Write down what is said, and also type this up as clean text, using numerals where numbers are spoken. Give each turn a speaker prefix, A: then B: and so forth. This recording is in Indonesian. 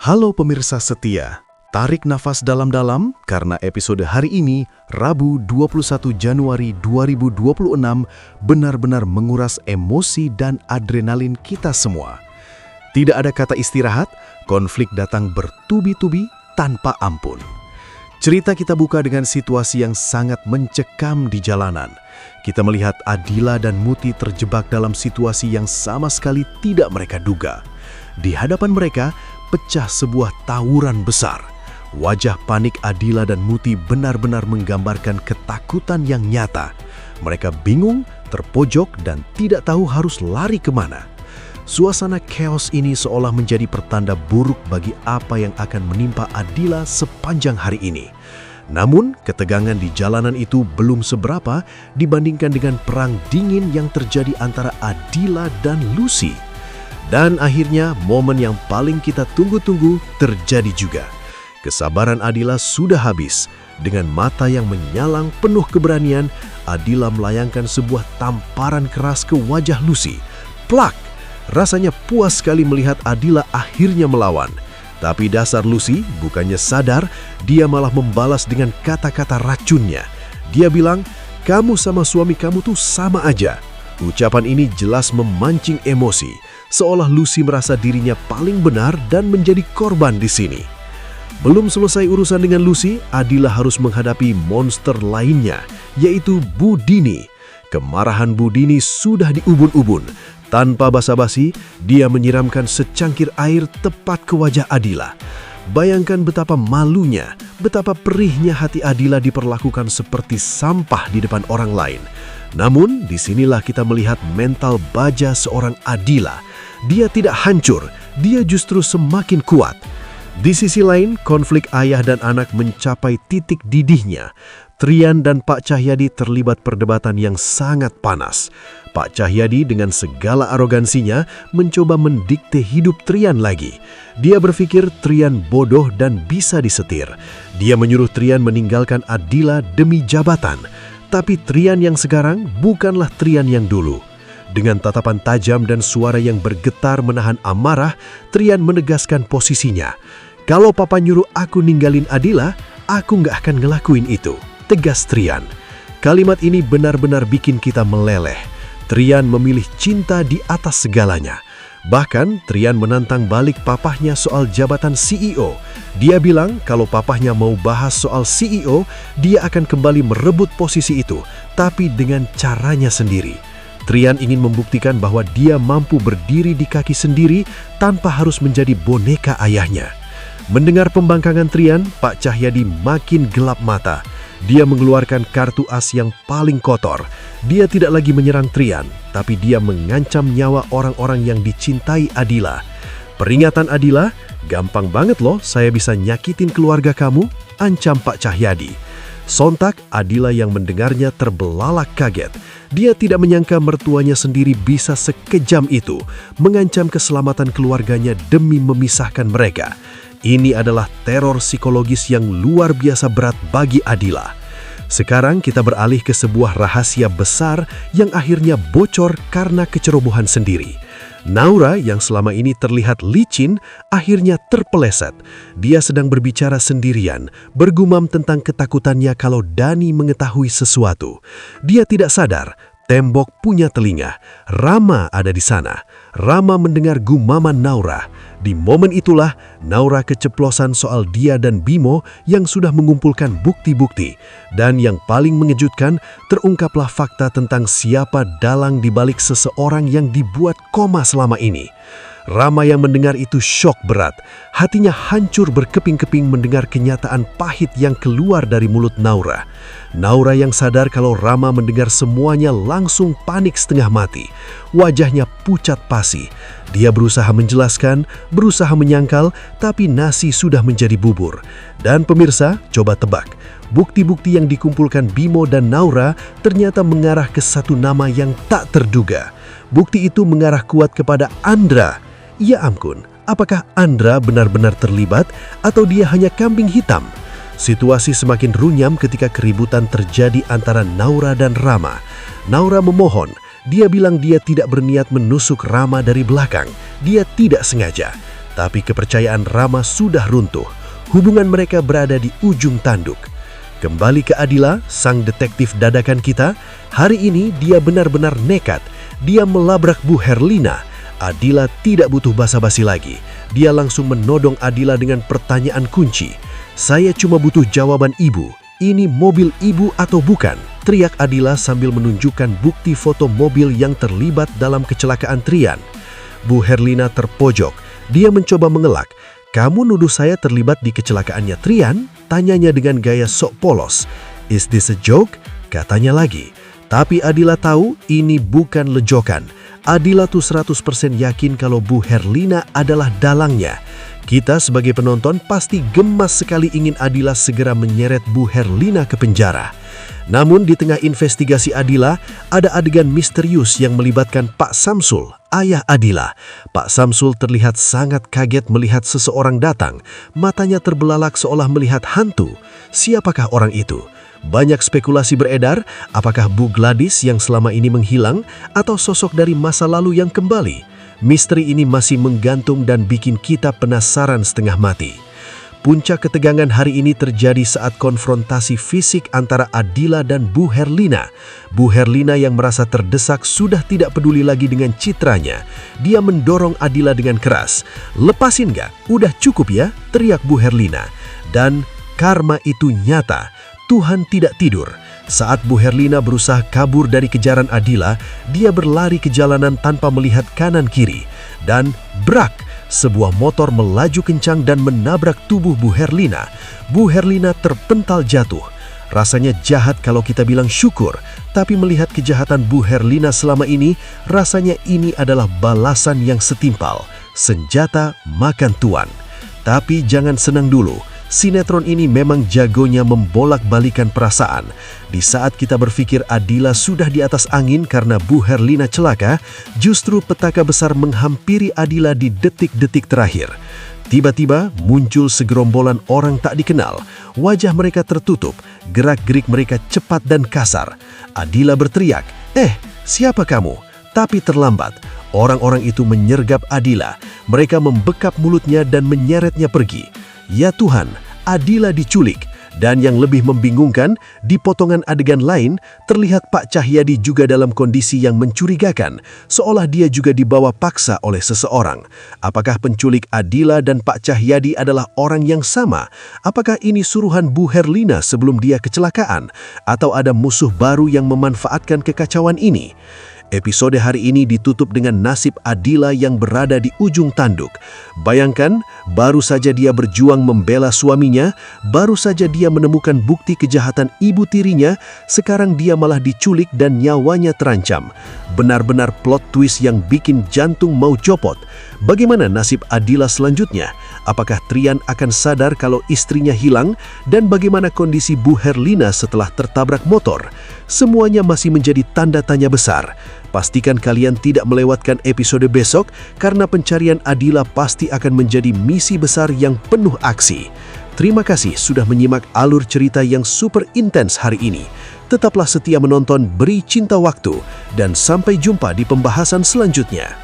A: Halo pemirsa setia, tarik nafas dalam-dalam karena episode hari ini, Rabu 21 Januari 2026, benar-benar menguras emosi dan adrenalin kita semua. Tidak ada kata istirahat, konflik datang bertubi-tubi tanpa ampun. Cerita kita buka dengan situasi yang sangat mencekam di jalanan. Kita melihat Adila dan Muti terjebak dalam situasi yang sama sekali tidak mereka duga. Di hadapan mereka, pecah sebuah tawuran besar. Wajah panik Adila dan Muti benar-benar menggambarkan ketakutan yang nyata. Mereka bingung, terpojok, dan tidak tahu harus lari kemana. Suasana chaos ini seolah menjadi pertanda buruk bagi apa yang akan menimpa Adila sepanjang hari ini. Namun, ketegangan di jalanan itu belum seberapa dibandingkan dengan perang dingin yang terjadi antara Adila dan Lucy. Dan akhirnya, momen yang paling kita tunggu-tunggu terjadi juga. Kesabaran Adila sudah habis. Dengan mata yang menyalang penuh keberanian, Adila melayangkan sebuah tamparan keras ke wajah Lucy. Plak! Rasanya puas sekali melihat Adila akhirnya melawan. Tapi dasar Lucy bukannya sadar, dia malah membalas dengan kata-kata racunnya. Dia bilang, "Kamu sama suami kamu tuh sama aja." Ucapan ini jelas memancing emosi, seolah Lucy merasa dirinya paling benar dan menjadi korban di sini. Belum selesai urusan dengan Lucy, Adila harus menghadapi monster lainnya, yaitu Bu Dini. Kemarahan Bu Dini sudah diubun-ubun. Tanpa basa-basi, dia menyiramkan secangkir air tepat ke wajah Adila. Bayangkan betapa malunya, betapa perihnya hati Adila diperlakukan seperti sampah di depan orang lain. Namun, disinilah kita melihat mental baja seorang Adila. Dia tidak hancur, dia justru semakin kuat. Di sisi lain, konflik ayah dan anak mencapai titik didihnya. Trian dan Pak Cahyadi terlibat perdebatan yang sangat panas. Pak Cahyadi dengan segala arogansinya mencoba mendikte hidup Trian lagi. Dia berpikir Trian bodoh dan bisa disetir. Dia menyuruh Trian meninggalkan Adila demi jabatan. Tapi Trian yang sekarang bukanlah Trian yang dulu. Dengan tatapan tajam dan suara yang bergetar menahan amarah, Trian menegaskan posisinya. "Kalau papa nyuruh aku ninggalin Adila, aku nggak akan ngelakuin itu," tegas Trian. Kalimat ini benar-benar bikin kita meleleh. Trian memilih cinta di atas segalanya. Bahkan, Trian menantang balik papahnya soal jabatan CEO. Dia bilang kalau papahnya mau bahas soal CEO, dia akan kembali merebut posisi itu, tapi dengan caranya sendiri. Trian ingin membuktikan bahwa dia mampu berdiri di kaki sendiri tanpa harus menjadi boneka ayahnya. Mendengar pembangkangan Trian, Pak Cahyadi makin gelap mata. Dia mengeluarkan kartu as yang paling kotor. Dia tidak lagi menyerang Trian, tapi dia mengancam nyawa orang-orang yang dicintai Adila. "Peringatan Adila, gampang banget loh saya bisa nyakitin keluarga kamu," ancam Pak Cahyadi. Sontak, Adila yang mendengarnya terbelalak kaget. Dia tidak menyangka mertuanya sendiri bisa sekejam itu, mengancam keselamatan keluarganya demi memisahkan mereka. Ini adalah teror psikologis yang luar biasa berat bagi Adila. Sekarang kita beralih ke sebuah rahasia besar yang akhirnya bocor karena kecerobohan sendiri. Naura yang selama ini terlihat licin, akhirnya terpeleset. Dia sedang berbicara sendirian, bergumam tentang ketakutannya kalau Dani mengetahui sesuatu. Dia tidak sadar, tembok punya telinga. Rama ada di sana. Rama mendengar gumaman Naura. Di momen itulah, Naura keceplosan soal dia dan Bimo yang sudah mengumpulkan bukti-bukti. Dan yang paling mengejutkan, terungkaplah fakta tentang siapa dalang di balik seseorang yang dibuat koma selama ini. Rama yang mendengar itu syok berat. Hatinya hancur berkeping-keping mendengar kenyataan pahit yang keluar dari mulut Naura. Naura yang sadar kalau Rama mendengar semuanya langsung panik setengah mati. Wajahnya pucat pasi. Dia berusaha menjelaskan, berusaha menyangkal, tapi nasi sudah menjadi bubur. Dan pemirsa, coba tebak. Bukti-bukti yang dikumpulkan Bimo dan Naura ternyata mengarah ke satu nama yang tak terduga. Bukti itu mengarah kuat kepada Andra. Ya ampun, apakah Andra benar-benar terlibat atau dia hanya kambing hitam? Situasi semakin runyam ketika keributan terjadi antara Naura dan Rama. Naura memohon. Dia bilang dia tidak berniat menusuk Rama dari belakang. Dia tidak sengaja.
B: Tapi kepercayaan Rama sudah runtuh. Hubungan mereka berada di ujung tanduk. Kembali ke Adila, sang detektif dadakan kita. Hari ini dia benar-benar nekat. Dia melabrak Bu Herlina. Adila tidak butuh basa-basi lagi. Dia langsung menodong Adila dengan pertanyaan kunci. "Saya cuma butuh jawaban ibu. Ini mobil ibu atau bukan?" teriak Adila sambil menunjukkan bukti foto mobil yang terlibat dalam kecelakaan Trian. Bu Herlina terpojok. Dia mencoba mengelak. "Kamu nuduh saya terlibat di kecelakaannya Trian?" tanyanya dengan gaya sok polos. "Is this a joke?" katanya lagi. Tapi Adila tahu ini bukan lejokan. Adila tuh 100% yakin kalau Bu Herlina adalah dalangnya. Kita sebagai penonton pasti gemas sekali ingin Adila segera menyeret Bu Herlina ke penjara. Namun di tengah investigasi Adila, ada adegan misterius yang melibatkan Pak Samsul, ayah Adila. Pak Samsul terlihat sangat kaget melihat seseorang datang. Matanya terbelalak seolah melihat hantu. Siapakah orang itu? Banyak spekulasi beredar, apakah Bu Gladys yang selama ini menghilang atau sosok dari masa lalu yang kembali? Misteri ini masih menggantung dan bikin kita penasaran setengah mati. Puncak ketegangan hari ini terjadi saat konfrontasi fisik antara Adila dan Bu Herlina. Bu Herlina yang merasa terdesak sudah tidak peduli lagi dengan citranya. Dia mendorong Adila dengan keras. "Lepasin gak? Udah cukup ya?" teriak Bu Herlina. Dan karma itu nyata. Tuhan tidak tidur. Saat Bu Herlina berusaha kabur dari kejaran Adila, dia berlari ke jalanan tanpa melihat kanan kiri. Dan brak! Sebuah motor melaju kencang dan menabrak tubuh Bu Herlina. Bu Herlina terpental jatuh. Rasanya jahat kalau kita bilang syukur, tapi melihat kejahatan Bu Herlina selama ini, rasanya ini adalah balasan yang setimpal. Senjata makan tuan. Tapi jangan senang dulu. Sinetron ini memang jagonya membolak-balikan perasaan. Di saat kita berpikir Adila sudah di atas angin karena Bu Herlina celaka, justru petaka besar menghampiri Adila di detik-detik terakhir. Tiba-tiba muncul segerombolan orang tak dikenal. Wajah mereka tertutup, gerak-gerik mereka cepat dan kasar. Adila berteriak, siapa kamu?" Tapi terlambat. Orang-orang itu menyergap Adila. Mereka membekap mulutnya dan menyeretnya pergi. Ya Tuhan, Adila diculik. Dan yang lebih membingungkan, di potongan adegan lain, terlihat Pak Cahyadi juga dalam kondisi yang mencurigakan, seolah dia juga dibawa paksa oleh seseorang. Apakah penculik Adila dan Pak Cahyadi adalah orang yang sama? Apakah ini suruhan Bu Herlina sebelum dia kecelakaan? Atau ada musuh baru yang memanfaatkan kekacauan ini? Episode hari ini ditutup dengan nasib Adila yang berada di ujung tanduk. Bayangkan, baru saja dia berjuang membela suaminya, baru saja dia menemukan bukti kejahatan ibu tirinya, sekarang dia malah diculik dan nyawanya terancam. Benar-benar plot twist yang bikin jantung mau copot. Bagaimana nasib Adila selanjutnya? Apakah Trian akan sadar kalau istrinya hilang? Dan bagaimana kondisi Bu Herlina setelah tertabrak motor? Semuanya masih menjadi tanda tanya besar. Pastikan kalian tidak melewatkan episode besok karena pencarian Adila pasti akan menjadi misi besar yang penuh aksi. Terima kasih sudah menyimak alur cerita yang super intens hari ini. Tetaplah setia menonton Beri Cinta Waktu dan sampai jumpa di pembahasan selanjutnya.